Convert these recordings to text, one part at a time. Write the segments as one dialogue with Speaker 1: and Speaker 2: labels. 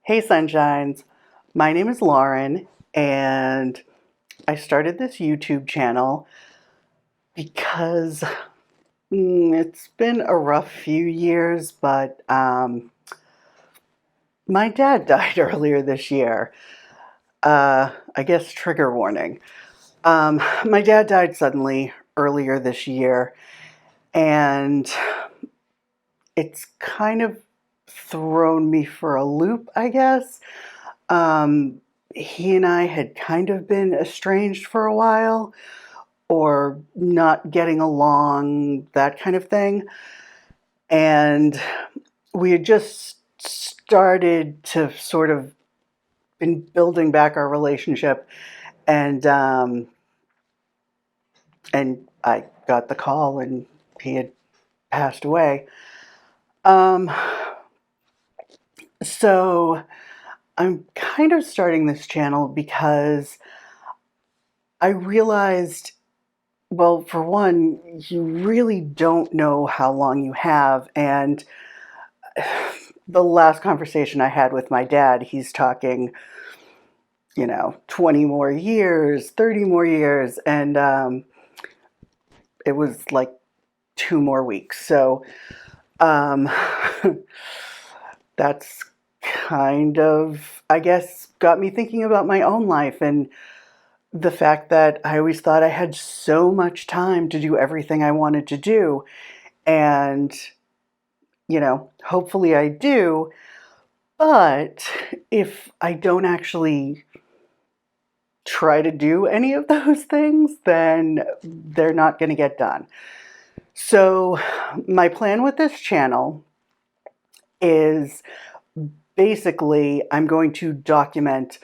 Speaker 1: Hey Sunshines, my name is Lauren and I started this YouTube channel because it's been a rough few years, but my dad died earlier this year. I guess trigger warning. My dad died suddenly earlier this year, and it's kind of thrown me for a loop, I guess. Um, he and I had kind of been estranged for a while, or not getting along, that kind of thing. And we had just started to sort of been building back our relationship, and I got the call, and he had passed away. Um, so I'm kind of starting this channel because I realized, well, for one, you really don't know how long you have. And the last conversation I had with my dad, he's talking, 20 more years, 30 more years. And it was like 2 more weeks. So um, that's kind of, I guess, got me thinking about my own life and the fact that I always thought I had so much time to do everything I wanted to do. And, hopefully I do. But if I don't actually try to do any of those things, then they're not going to get done. So, my plan with this channel is basically I'm going to document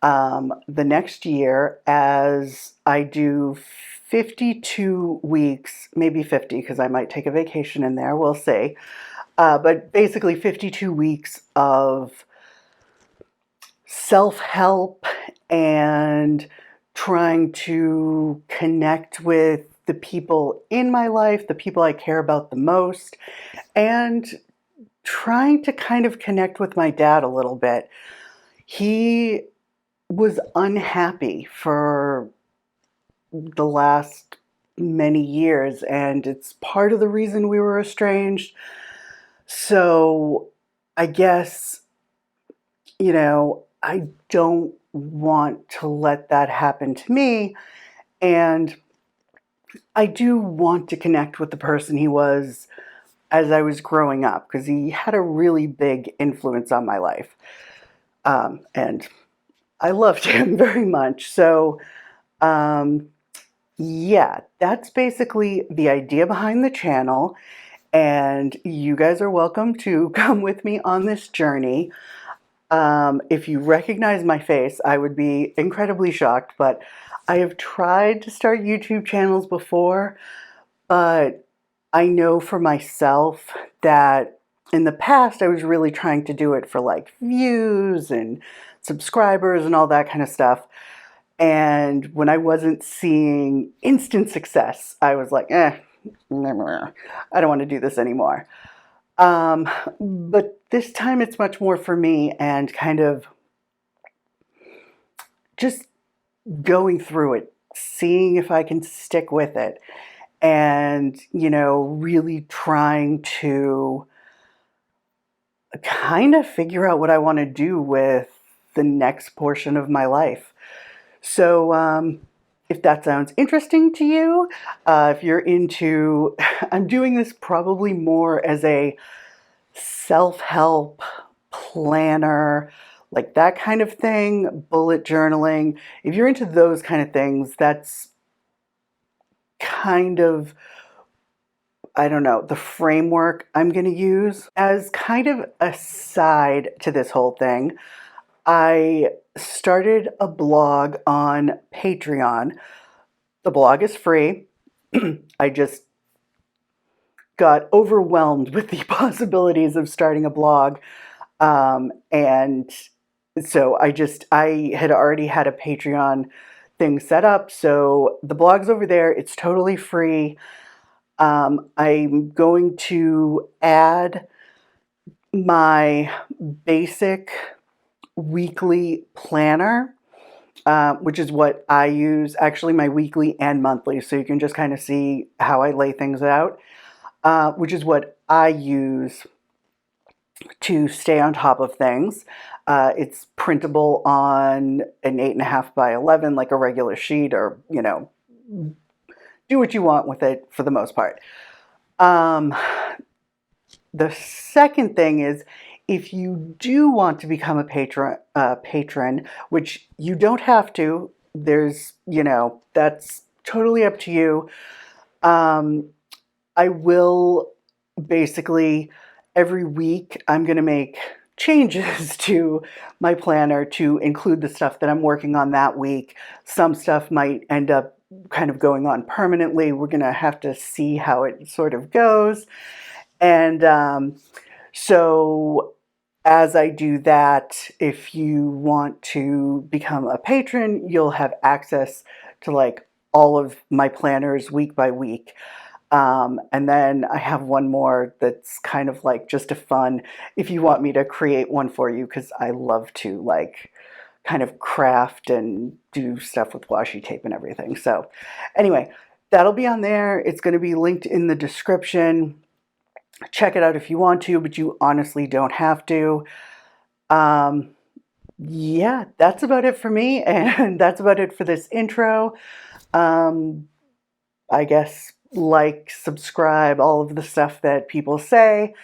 Speaker 1: the next year as I do 52 weeks, maybe 50, because I might take a vacation in there, we'll see. But basically 52 weeks of self-help and trying to connect with the people in my life, the people I care about the most, and trying to kind of connect with my dad a little bit. He was unhappy for the last many years, and it's part of the reason we were estranged. So I guess, I don't want to let that happen to me. And I do want to connect with the person he was as I was growing up, because he had a really big influence on my life. And I loved him very much. So, um, yeah, that's basically the idea behind the channel. And you guys are welcome to come with me on this journey. If you recognize my face, I would be incredibly shocked, but I have tried to start YouTube channels before, but I know for myself that in the past I was really trying to do it for like views and subscribers and all that kind of stuff. And when I wasn't seeing instant success, I was like, I don't want to do this anymore. But this time it's much more for me and kind of just going through it, seeing if I can stick with it, and, really trying to kind of figure out what I want to do with the next portion of my life. So, if that sounds interesting to you, if you're into, I'm doing this probably more as a self-help planner, like that kind of thing, bullet journaling. If you're into those kind of things, that's kind of, I don't know, the framework I'm going to use. As kind of a side to this whole thing, I started a blog on Patreon. The blog is free. I just got overwhelmed with the possibilities of starting a blog. And so I had already had a Patreon thing set up. So the blog's over there. It's totally free. I'm going to add my basic weekly planner, which is what I use, actually my weekly and monthly, so you can just kind of see how I lay things out, which is what I use to stay on top of things. It's printable on an 8.5 by 11, like a regular sheet, or, do what you want with it for the most part. Um, the second thing is, if you do want to become a patron, which you don't have to, that's totally up to you. I will basically every week I'm going to make changes to my planner to include the stuff that I'm working on that week. Some stuff might end up kind of going on permanently. We're going to have to see how it sort of goes. And so as I do that, if you want to become a patron, you'll have access to like all of my planners week by week. And then I have one more that's kind of like just a fun, if you want me to create one for you, because I love to like kind of craft and do stuff with washi tape and everything. So anyway, that'll be on there. It's going to be linked in the description. Check it out if you want to, but you honestly don't have to. Yeah, that's about it for me, and that's about it for this intro. I guess like, subscribe, all of the stuff that people say,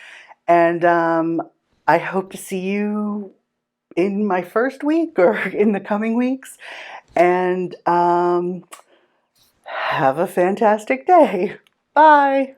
Speaker 1: and I hope to see you in my first week or in the coming weeks, and have a fantastic day. Bye.